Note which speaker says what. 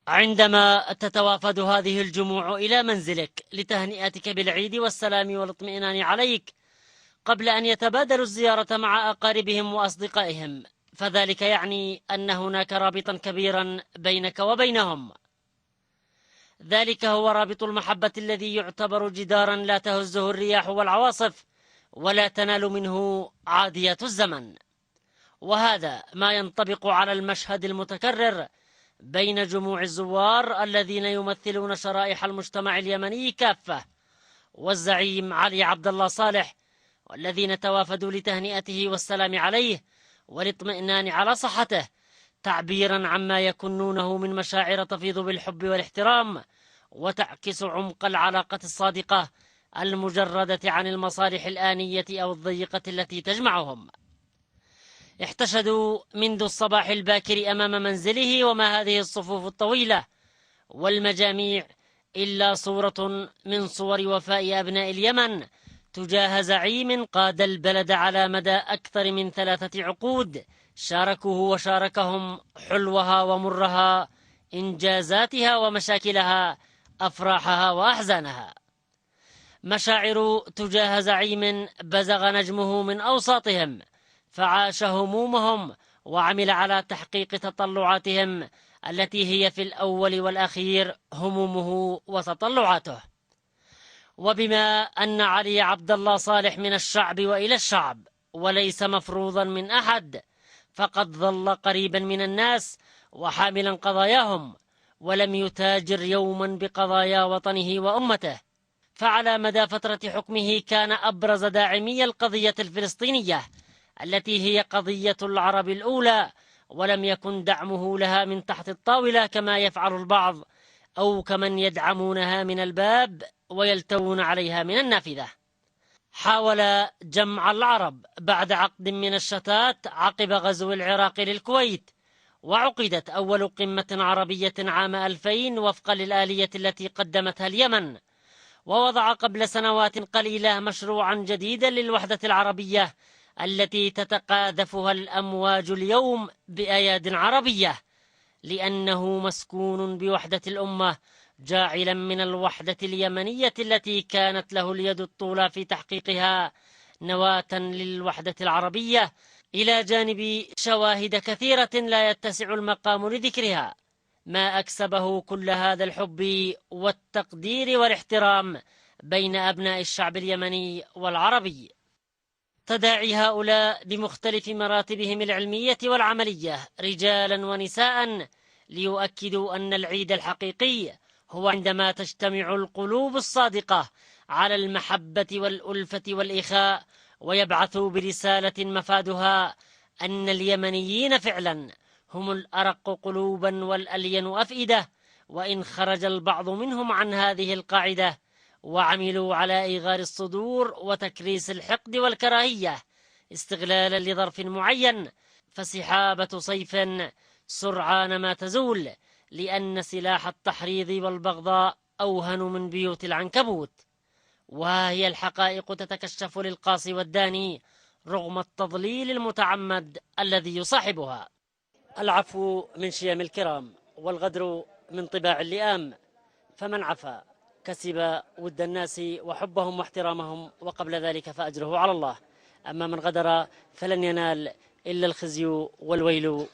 Speaker 1: عندما تتوافد هذه الجموع إلى منزلك لتهنئتك بالعيد والسلام والاطمئنان عليك قبل أن يتبادلوا الزيارة مع أقاربهم وأصدقائهم، فذلك يعني أن هناك رابطا كبيرا بينك وبينهم. ذلك هو رابط المحبة الذي يعتبر جدارا لا تهزه الرياح والعواصف ولا تنال منه عاديات الزمن. وهذا ما ينطبق على المشهد المتكرر بين جموع الزوار الذين يمثلون شرائح المجتمع اليمني كافة والزعيم علي عبد الله صالح، والذين توافدوا لتهنئته والسلام عليه والاطمئنان على صحته، تعبيرا عما يكنونه من مشاعر تفيض بالحب والاحترام وتعكس عمق العلاقة الصادقة المجردة عن المصالح الآنية أو الضيقة التي تجمعهم. احتشدوا منذ الصباح الباكر أمام منزله، وما هذه الصفوف الطويلة والمجاميع إلا صورة من صور وفاء أبناء اليمن تجاه زعيم قاد البلد على مدى أكثر من 3 عقود، شاركوه وشاركهم حلوها ومرها، إنجازاتها ومشاكلها، أفراحها وأحزانها. مشاعر تجاه زعيم بزغ نجمه من أوساطهم، فعاش همومهم وعمل على تحقيق تطلعاتهم التي هي في الأول والأخير همومه وتطلعاته. وبما أن علي عبد الله صالح من الشعب وإلى الشعب وليس مفروضا من أحد، فقد ظل قريبا من الناس وحاملا قضاياهم، ولم يتاجر يوما بقضايا وطنه وأمته. فعلى مدى فترة حكمه كان أبرز داعمي القضية الفلسطينية التي هي قضية العرب الأولى، ولم يكن دعمه لها من تحت الطاولة كما يفعل البعض، أو كمن يدعمونها من الباب ويلتون عليها من النافذة. حاول جمع العرب بعد عقد من الشتات عقب غزو العراق للكويت، وعقدت أول قمة عربية عام 2000 وفقا للآلية التي قدمتها اليمن، ووضع قبل سنوات قليلة مشروعا جديدا للوحدة العربية التي تتقاذفها الأمواج اليوم بأياد عربية، لأنه مسكون بوحدة الأمة، جاعلا من الوحدة اليمنية التي كانت له اليد الطولى في تحقيقها نواة للوحدة العربية، إلى جانب شواهد كثيرة لا يتسع المقام لذكرها، ما أكسبه كل هذا الحب والتقدير والاحترام بين أبناء الشعب اليمني والعربي. تداعي هؤلاء بمختلف مراتبهم العلمية والعملية رجالا ونساء ليؤكدوا أن العيد الحقيقي هو عندما تجتمع القلوب الصادقة على المحبة والألفة والإخاء، ويبعثوا برسالة مفادها أن اليمنيين فعلا هم الأرق قلوبا والألين أفئدة، وإن خرج البعض منهم عن هذه القاعدة وعملوا على إيغار الصدور وتكريس الحقد والكراهية استغلالا لظرف معين، فسحابة صيف سرعان ما تزول، لأن سلاح التحريض والبغضاء أوهن من بيوت العنكبوت، وهي الحقائق تتكشف للقاصي والداني رغم التضليل المتعمد الذي يصاحبها. العفو من شيم الكرام، والغدر من طباع اللئام، فمن عفا كسب ود الناس وحبهم واحترامهم، وقبل ذلك فأجره على الله، أما من غدر فلن ينال إلا الخزي والويل